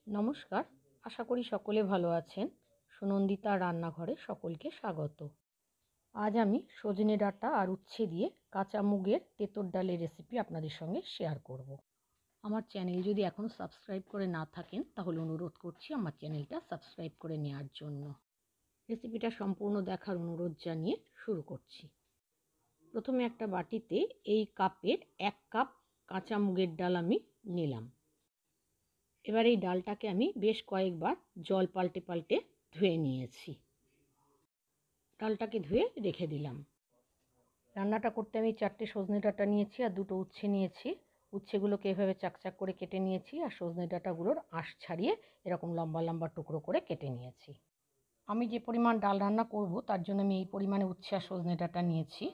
নমস্কার, আশা করি সকলে ভালো আছেন। সুনন্দিতা রান্নাঘরে সকলকে স্বাগত। আজ আমি সজনে ডাঁটা আর উচ্ছে দিয়ে কাঁচা মুগের তেঁতুর ডালের রেসিপি আপনাদের সঙ্গে শেয়ার করব। আমার চ্যানেল যদি এখনও সাবস্ক্রাইব করে না থাকেন তাহলে অনুরোধ করছি আমার চ্যানেলটা সাবস্ক্রাইব করে নেওয়ার জন্য। রেসিপিটা সম্পূর্ণ দেখার অনুরোধ জানিয়ে শুরু করছি। প্রথমে একটা বাটিতে এই কাপের 1 কাপ কাঁচা মুগের ডাল আমি নিলাম। এবার এই ডালটাকে আমি বেশ কয়েকবার জল পাল্টে পাল্টে ধুয়ে নিয়েছি। ডালটাকে ধুয়ে রেখে দিলাম। রান্নাটা করতে আমি 4টে সজনে ডাঁটা নিয়েছি আর 2টো উচ্ছে নিয়েছি। উচ্ছেগুলোকে এভাবে চাকচাক করে কেটে নিয়েছি আর সজনে ডাঁটাগুলোর আঁশ ছাড়িয়ে এরকম লম্বা লম্বা টুকরো করে কেটে নিয়েছি। আমি যে পরিমাণ ডাল রান্না করব তার জন্য আমি এই পরিমাণে উচ্ছে আর সজনে ডাঁটা নিয়েছি।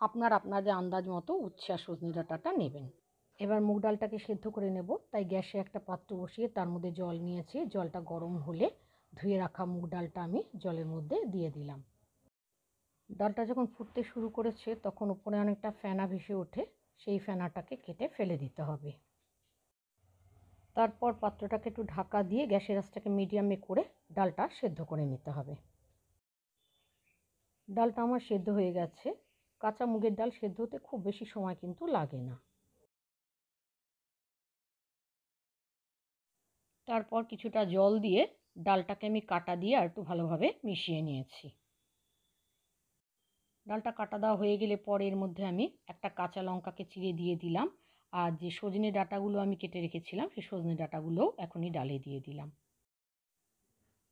আপনাদের আন্দাজ মতো উচ্ছে আর সজনে ডাঁটাটা নেবেন। এবার মুগ ডালটাকে সেদ্ধ করে নেব, তাই গ্যাসে একটা পাত্র বসিয়ে তার মধ্যে জল নিয়েছি। জলটা গরম হলে ধুয়ে রাখা মুগ ডালটা আমি জলের মধ্যে দিয়ে দিলাম। ডালটা যখন ফুটতে শুরু করেছে তখন উপরে অনেকটা ফেনা ভেসে ওঠে, সেই ফেনাটাকে কেটে ফেলে দিতে হবে। তারপর পাত্রটাকে একটু ঢাকা দিয়ে গ্যাসের আঁচটাকে মিডিয়ামে করে ডালটা সেদ্ধ করে নিতে হবে। ডালটা আমার সেদ্ধ হয়ে গেছে। কাঁচা মুগের ডাল সেদ্ধ হতে খুব বেশি সময় কিন্তু লাগে না। তারপর কিছুটা জল দিয়ে ডালটাকে আমি কাটা দিয়ে আর একটু ভালোভাবে মিশিয়ে নিয়েছি। ডালটা কাটা দেওয়া হয়ে গেলে পরে এর মধ্যে আমি একটা কাঁচা লঙ্কাকে চিড়ে দিয়ে দিলাম, আর যে সজনে ডাঁটাগুলো আমি কেটে রেখেছিলাম সেই সজনে ডাঁটাগুলোও এখনই ডালে দিয়ে দিলাম।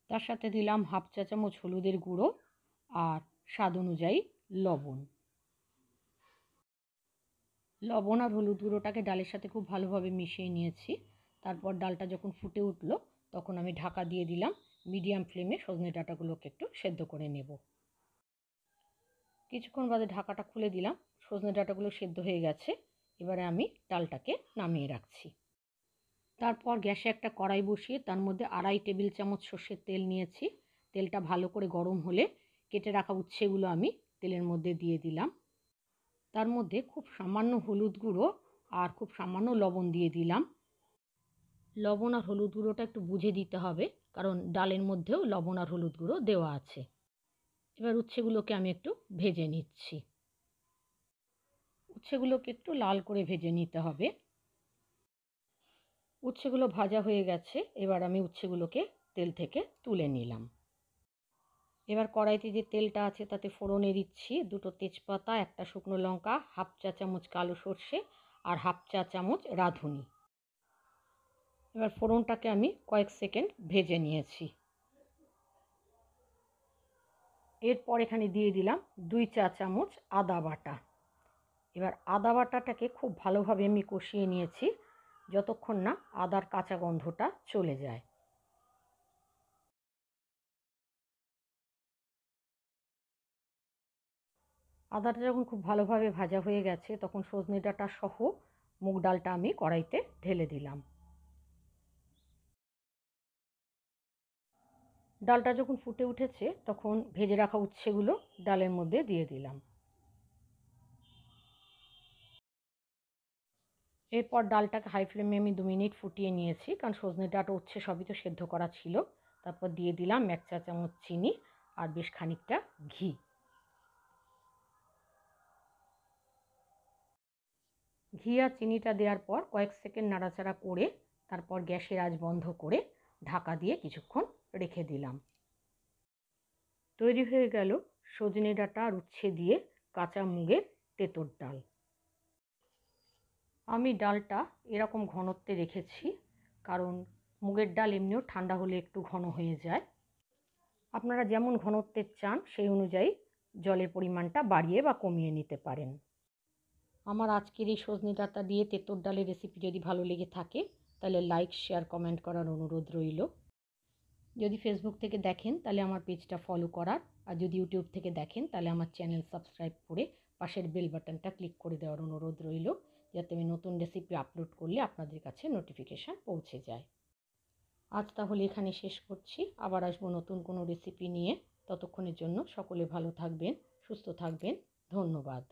তার সাথে দিলাম 1/2 চা চামচ হলুদের গুঁড়ো আর স্বাদ অনুযায়ী লবণ। লবণ আর হলুদ গুঁড়োটাকে ডালের সাথে খুব ভালোভাবে মিশিয়ে নিয়েছি। তারপর ডালটা যখন ফুটে উঠলো তখন আমি ঢাকা দিয়ে দিলাম। মিডিয়াম ফ্লেমে সজনে ডাঁটাগুলোকে একটু সেদ্ধ করে নেব। কিছুক্ষণ বাদে ঢাকাটা খুলে দিলাম। সজনে ডাঁটাগুলো সেদ্ধ হয়ে গেছে। এবারে আমি ডালটাকে নামিয়ে রাখছি। তারপর গ্যাসে একটা কড়াই বসিয়ে তার মধ্যে 2.5 টেবিল চামচ সর্ষের তেল নিয়েছি। তেলটা ভালো করে গরম হলে কেটে রাখা উচ্ছেগুলো আমি তেলের মধ্যে দিয়ে দিলাম। তার মধ্যে খুব সামান্য হলুদ গুঁড়ো আর খুব সামান্য লবণ দিয়ে দিলাম। লবণ আর হলুদ গুঁড়োটা একটু বুঝে দিতে হবে, কারণ ডালের মধ্যেও লবণ আর হলুদ গুঁড়ো দেওয়া আছে। এবার উচ্ছেগুলোকে আমি একটু ভেজে নিচ্ছি। উচ্ছেগুলোকে একটু লাল করে ভেজে নিতে হবে। উচ্ছেগুলো ভাজা হয়ে গেছে। এবার আমি উচ্ছেগুলোকে তেল থেকে তুলে নিলাম। এবার কড়াইতে যে তেলটা আছে তাতে ফোড়নে দিচ্ছি 2টো তেজপাতা, একটা শুকনো লঙ্কা, 1/2 চা চামচ কালো সর্ষে আর 1/2 চা চামচ রাঁধুনি। এবার ফোড়নটাকে আমি কয়েক সেকেন্ড ভেজে নিয়েছি। এরপর এখানে দিয়ে দিলাম 2 চা চামচ আদা বাটা। এবার আদা বাটাটাকে খুব ভালোভাবে আমি কষিয়ে নিয়েছি যতক্ষণ না আদার কাঁচা গন্ধটা চলে যায়। আদাটা যখন খুব ভালোভাবে ভাজা হয়ে গেছে তখন সজনে ডাঁটা সহ মুগ ডালটা আমি কড়াইতে ঢেলে দিলাম। ডালটা যখন ফুটে উঠেছে তখন ভেজে রাখা উচ্ছেগুলো ডালের মধ্যে দিয়ে দিলাম। এরপর ডালটাকে হাই ফ্লেমে আমি 2 মিনিট ফুটিয়ে নিয়েছি, কারণ সজনে ডাঁটা উচ্ছে সবই তো সেদ্ধ করা ছিল। তারপর দিয়ে দিলাম 1 চা চামচ চিনি আর বেশ খানিকটা ঘি। ঘি আর চিনিটা দেওয়ার পর কয়েক সেকেন্ড নাড়াচাড়া করে তারপর গ্যাসের আঁচ বন্ধ করে ঢাকা দিয়ে কিছুক্ষণ রেখে দিলাম। তৈরি হয়ে গেল সজনে ডাঁটা আর উচ্ছে দিয়ে কাঁচা মুগের তেঁতুর ডাল। আমি ডালটা এরকম ঘনত্বে রেখেছি, কারণ মুগের ডাল এমনিও ঠান্ডা হলে একটু ঘন হয়ে যায়। আপনারা যেমন ঘনত্বের চান সেই অনুযায়ী জলের পরিমাণটা বাড়িয়ে বা কমিয়ে নিতে পারেন। আমার আজকের এই সজনে ডাঁটা দিয়ে তেঁতুর ডালের রেসিপি যদি ভালো লেগে থাকে তাহলে লাইক, শেয়ার, কমেন্ট করার অনুরোধ রইল। যদি ফেসবুক থেকে দেখেন তাহলে আমার পেজটা ফলো করার, আর যদি ইউটিউব থেকে দেখেন তাহলে আমার চ্যানেল সাবস্ক্রাইব করে পাশের বেল বাটনটা ক্লিক করে দেওয়ার অনুরোধ রইল, যাতে আমি নতুন রেসিপি আপলোড করলে আপনাদের কাছে নোটিফিকেশান পৌঁছে যায়। আজ তাহলে এখানে শেষ করছি। আবার আসবো নতুন কোনো রেসিপি নিয়ে। ততক্ষণের জন্য সকলে ভালো থাকবেন, সুস্থ থাকবেন। ধন্যবাদ।